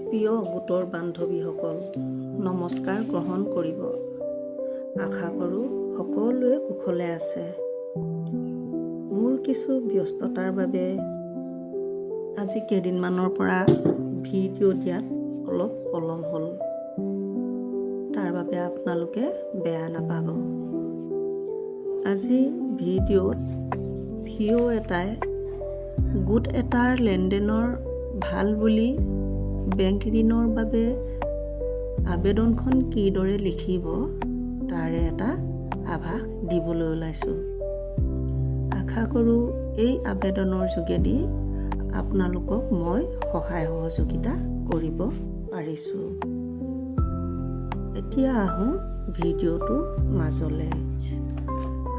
প্ৰিয় গোটৰ বান্ধৱীসকল, নমস্কাৰ গ্ৰহণ কৰিব। আশা কৰোঁ সকলোৱে কুশলে আছে। মোৰ কিছু ব্যস্ততাৰ বাবে আজি কেইদিনমানৰ পৰা ভিডিঅ' দিয়াত অলপ পলম হ'ল। তাৰ বাবে আপোনালোকে বেয়া নাপাব। আজি ভিডিঅ'ত V.O. এটাই গোট এটাৰ লেনদেনৰ ভাল বুলি বেংক ঋণৰ বাবে আবেদনখন কিদৰে লিখিব তাৰে এটা আভাস দিবলৈ ওলাইছোঁ। আশা কৰোঁ এই আবেদনৰ যোগেদি আপোনালোকক মই সহায় সহযোগিতা কৰিব পাৰিছোঁ। এতিয়া আহোঁ ভিডিঅ'টোৰ মাজলৈ।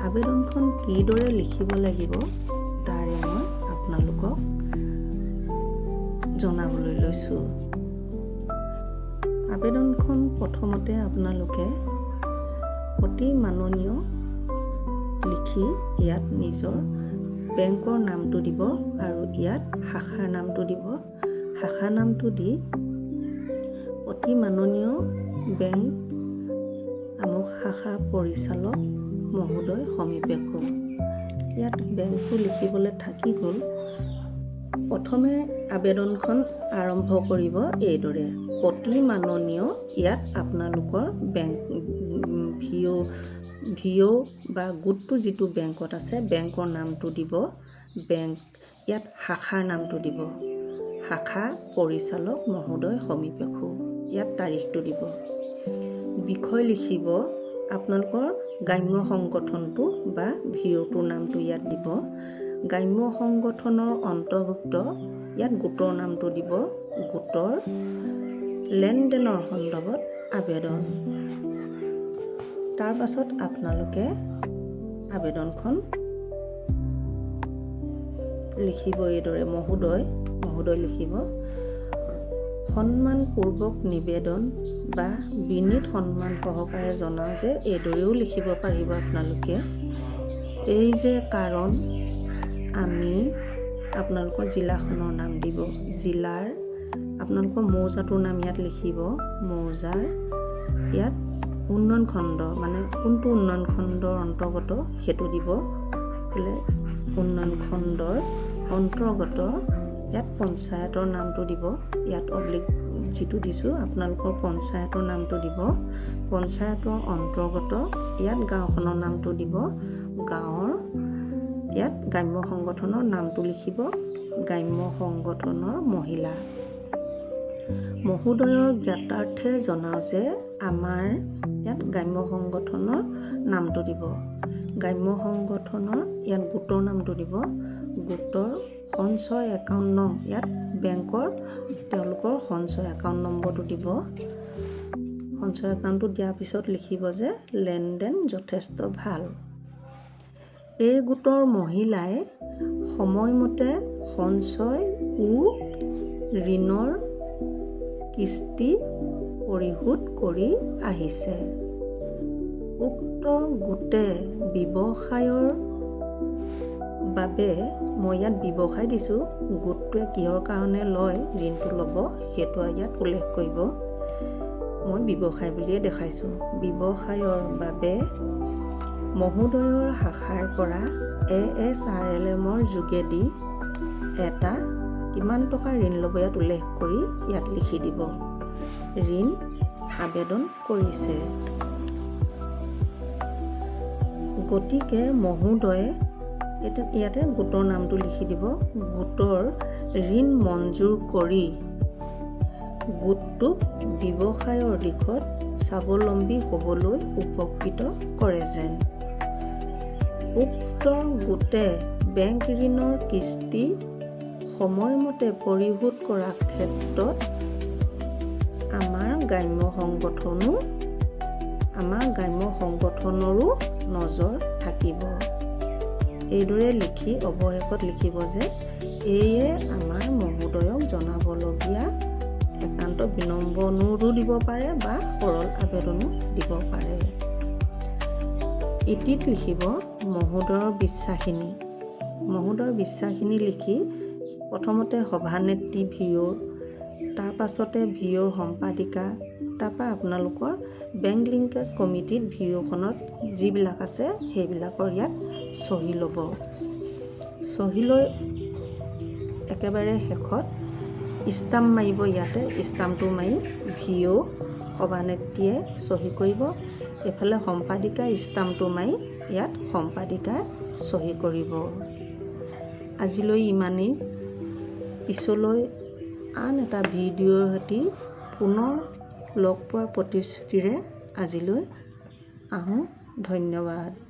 আবেদনখন কিদৰে লিখিব লাগিব তাৰে মই আপোনালোকক জনাবলৈ লৈছোঁ। আবেদনখন প্ৰথমতে আপোনালোকে অতি মাননীয় লিখি ইয়াত নিজৰ বেংকৰ নামটো দিব আৰু ইয়াত শাখাৰ নামটো দিব। শাখা নামটো দি অতি মাননীয় বেংক আমুক শাখা পৰিচালক মহোদয় সমীপেক্ষক। ইয়াত বেংকটো লিখিবলৈ থাকি গ'ল। প্ৰথমে আবেদনখন আৰম্ভ কৰিব এইদৰে। অতি মাননীয়, ইয়াত আপোনালোকৰ বেংক V.O. বা গোটটো যিটো বেংকত আছে বেংকৰ নামটো দিব। বেংক ইয়াত শাখাৰ নামটো দিব। শাখা পৰিচালক মহোদয় সমীপেক্ষক, ইয়াত তাৰিখটো দিব। বিষয় লিখিব আপোনালোকৰ গ্ৰাম্য সংগঠনটো বা V.O.টোৰ নামটো ইয়াত দিব। গ্ৰাম্য সংগঠনৰ অন্তৰ্ভুক্ত ইয়াত গোটৰ নামটো দিব। গোটৰ লেনদেনৰ সন্দৰ্ভত আবেদন। তাৰ পাছত আপোনালোকে আবেদনখন লিখিব এইদৰে। মহোদয় লিখিব। সন্মানপূৰ্বক নিবেদন বা বিনীত সন্মান সহকাৰে জনাওঁ যে এইদৰেও লিখিব পাৰিব আপোনালোকে। এই যে কাৰণ আমি আপোনালোকৰ জিলাখনৰ নাম দিব। জিলাৰ আপোনালোকৰ মৌজাটোৰ নাম ইয়াত লিখিব। মৌজাৰ ইয়াত উন্নয়ন খণ্ড মানে কোনটো উন্নয়ন খণ্ডৰ অন্তৰ্গত সেইটো দিব। বোলে উন্নয়ন খণ্ডৰ অন্তৰ্গত ইয়াত পঞ্চায়তৰ নামটো দিব। ইয়াত অব্লিক যিটো দিছোঁ আপোনালোকৰ পঞ্চায়তৰ নামটো দিব। পঞ্চায়তৰ অন্তৰ্গত ইয়াত গাঁওখনৰ নামটো দিব। গাঁৱৰ ইয়াত গ্ৰাম্য সংগঠনৰ নামটো লিখিব। গ্ৰাম্য সংগঠনৰ মহিলা। মহোদয়ৰ জ্ঞাতাৰ্থে জনাওঁ যে আমাৰ ইয়াত গ্ৰাম্য সংগঠনৰ নামটো দিব। গ্ৰাম্য সংগঠনৰ ইয়াত গোটৰ নামটো দিব। গোটৰ সঞ্চয় একাউণ্ট নং ইয়াত বেংকৰ তেওঁলোকৰ সঞ্চয় একাউণ্ট নম্বৰটো দিব। সঞ্চয় একাউণ্টটো দিয়াৰ পিছত লিখিব যে লেনদেন যথেষ্ট ভাল। এই গোটৰ মহিলাই সময়মতে সঞ্চয় ঋণৰ কিস্তি পৰিশোধ কৰি আহিছে। উক্ত গোটে ব্যৱসায়ৰ বাবে মই ইয়াত ব্যৱসায় দিছোঁ। গোটটোৱে কিহৰ কাৰণে লয় ঋণটো ল'ব সেইটো ইয়াত উল্লেখ কৰিব। মই ব্যৱসায় বুলিয়ে দেখাইছোঁ। ব্যৱসায়ৰ বাবে মহোদয়ৰ শাখাৰ পৰা ASRLMৰ যোগেদি এটা কিমান টকা ঋণ ল'ব ইয়াত উল্লেখ কৰি ইয়াত লিখি দিব। ঋণ আবেদন কৰিছে। গতিকে মহোদয়ে ইয়াতে গোটৰ নামটো লিখি দিব। গোটৰ ঋণ মঞ্জুৰ কৰি গোটটোক ব্যৱসায়ৰ দিশত স্বাৱলম্বী হ'বলৈ উপকৃত কৰে যেন। উক্ত গোটে বেংক ঋণৰ কিস্তি সময়মতে পৰিশোধ কৰাৰ ক্ষেত্ৰত আমাৰ গ্ৰাম্য সংগঠনৰো নজৰ থাকিব। এইদৰে লিখি অৱশেষত লিখিব যে এয়ে আমাৰ মহোদয়ক জনাবলগীয়া একান্ত বিনম্ৰ অনুৰোধো দিব পাৰে বা সৰল আবেদনো দিব পাৰে। ইটিত লিখিব মহোদয়ৰ বিশ্বাসিনী। মহোদয়ৰ বিশ্বাসিনী লিখি প্ৰথমতে সভানেত্ৰী V.O. তাৰ পাছতে V.O.ৰ সম্পাদিকা, তাৰপৰা আপোনালোকৰ বেংক লিংকেজ কমিটিত V.O.খনত যিবিলাক আছে সেইবিলাকৰ ইয়াত চহী ল'ব। চহী লৈ একেবাৰে শেষত ষ্টাম্প মাৰিব। ইয়াতে ষ্টাম্পটো মাৰি V.O. সভানেত্ৰীয়ে চহী কৰিব। এইফালে সম্পাদিকা ষ্টাম্পটো মাৰি ইয়াত সম্পাদিকা চহী কৰিব। আজিলৈ ইমানেই। পিছলৈ আন এটা ভিডিঅ'ৰ সৈতে পুনৰ লগ পোৱাৰ প্ৰতিশ্ৰুতিৰে আজিলৈ আহোঁ। ধন্যবাদ।